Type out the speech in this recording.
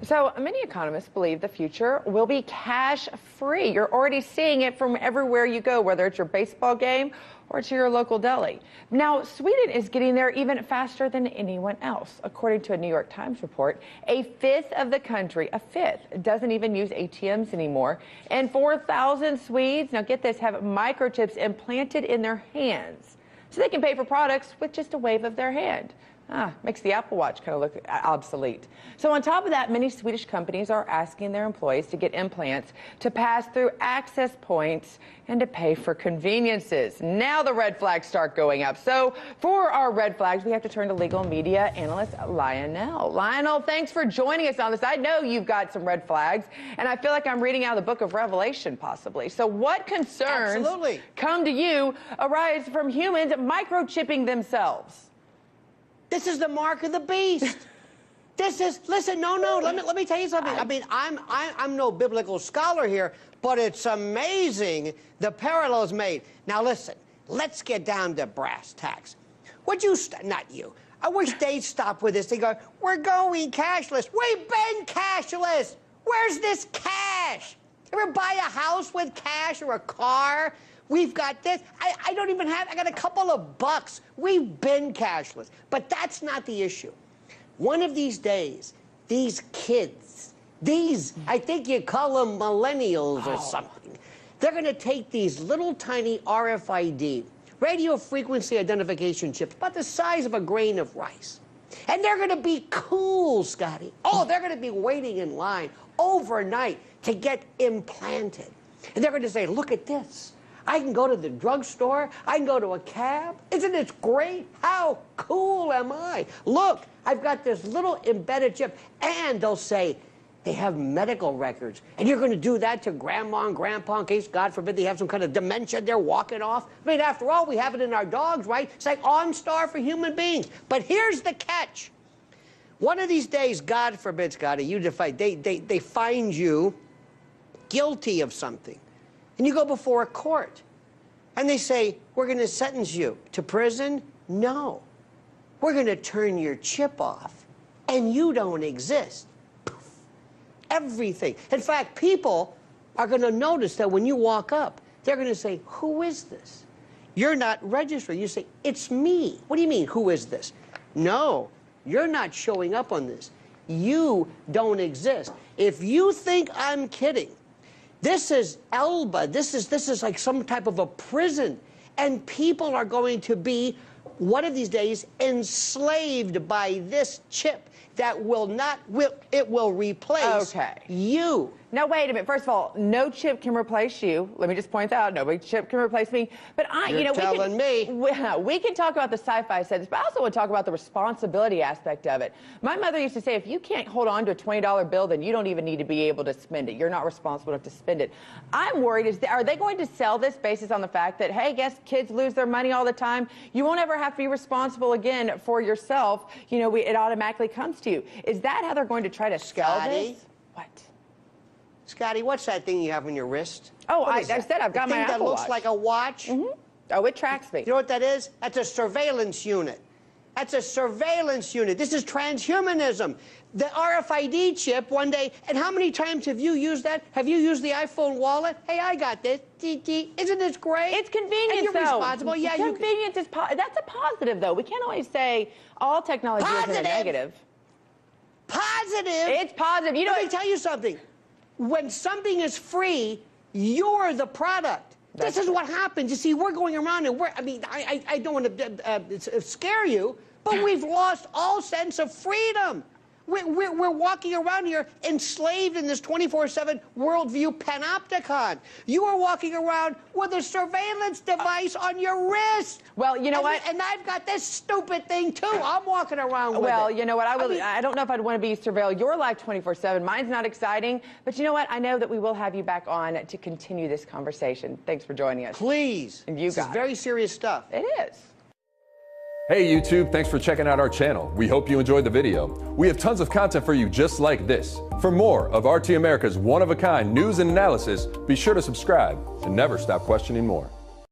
So many economists believe the future will be cash-free. You're already seeing it from everywhere you go, whether it's your baseball game or to your local deli. Now, Sweden is getting there even faster than anyone else. According to a New York Times report, a fifth of the country, doesn't even use ATMs anymore. And 4,000 Swedes, now get this, have microchips implanted in their hands so they can pay for products with just a wave of their hand. Makes the Apple Watch kind of look obsolete. So on top of that, many Swedish companies are asking their employees to get implants to pass through access points and to pay for conveniences. Now the red flags start going up. So for our red flags, we have to turn to legal media analyst Lionel. Lionel, thanks for joining us on this. I know you've got some red flags, and I feel like I'm reading out of the book of Revelation, possibly. So what concerns come to you arise from humans microchipping themselves? This is the mark of the beast. This is, listen, no, let me tell you something. I mean, I'm no biblical scholar here, but it's amazing the parallels made. Now listen, let's get down to brass tacks. Would you, not you, I wish they'd stop with this. They go, we're going cashless. We've been cashless. Where's this cash? Ever buy a house with cash or a car? We've got this. I don't even have, I got a couple of bucks. We've been cashless. But that's not the issue. One of these days, these kids, I think you call them millennials or something, they're going to take these little tiny RFID, radio frequency identification chips, about the size of a grain of rice. And they're going to be cool, Scotty. Oh, they're going to be waiting in line overnight to get implanted. And they're going to say, look at this. I can go to the drugstore. I can go to a cab. Isn't it great? How cool am I? Look, I've got this little embedded chip. And they'll say they have medical records. And you're going to do that to grandma and grandpa in case, God forbid, they have some kind of dementia they're walking off. I mean, after all, we have it in our dogs, right? It's like OnStar for human beings. But here's the catch. One of these days, God forbid, Scotty, they find you guilty of something. And you go before a court, and they say, we're going to sentence you to prison? No. We're going to turn your chip off, and you don't exist. Poof. Everything. In fact, people are going to notice that when you walk up, they're going to say, who is this? You're not registered. You say, it's me. What do you mean, who is this? No, you're not showing up on this. You don't exist. If you think I'm kidding, this is Elba. This is like some type of a prison. And people are going to be, one of these days, enslaved by this chip that it will replace you. Now, wait a minute. First of all, no chip can replace you. Let me just point that out. No chip can replace me. But You're telling me. We can talk about the sci-fi sense, but I also want to talk about the responsibility aspect of it. My mother used to say, if you can't hold on to a $20 bill, then you don't even need to be able to spend it. You're not responsible enough to spend it. I'm worried, are they going to sell this basis on the fact that, hey, guess kids lose their money all the time? You won't ever have to be responsible again for yourself. You know, it automatically comes to you. Is that how they're going to try to sell this? What? Scotty, what's that thing you have on your wrist? Oh, I said I've got my Apple Watch. That looks like a watch? Mm-hmm. Oh, it tracks me. You know what that is? That's a surveillance unit. That's a surveillance unit. This is transhumanism. The RFID chip one day, and how many times have you used that? Have you used the iPhone wallet? Hey, I got this. Isn't this great? It's convenience, and you're responsible. Yeah, convenience is that's a positive, though. We can't always say all technology is a negative. Positive? It's positive. You know, let me tell you something. When something is free, you're the product. This is what happens. You see, we're going around and I don't want to scare you, but we've lost all sense of freedom. We're walking around here enslaved in this 24/7 worldview panopticon. You are walking around with a surveillance device on your wrist. Well, you know what? And I've got this stupid thing, too. I'm walking around with it. Well, you know what? I don't know if I'd want to be surveil your life 24/7. Mine's not exciting. But you know what? I know that we will have you back on to continue this conversation. Thanks for joining us. Please. And this is very serious stuff. It is. Hey YouTube, thanks for checking out our channel. We hope you enjoyed the video. We have tons of content for you just like this. For more of RT America's one-of-a-kind news and analysis, be sure to subscribe and never stop questioning more.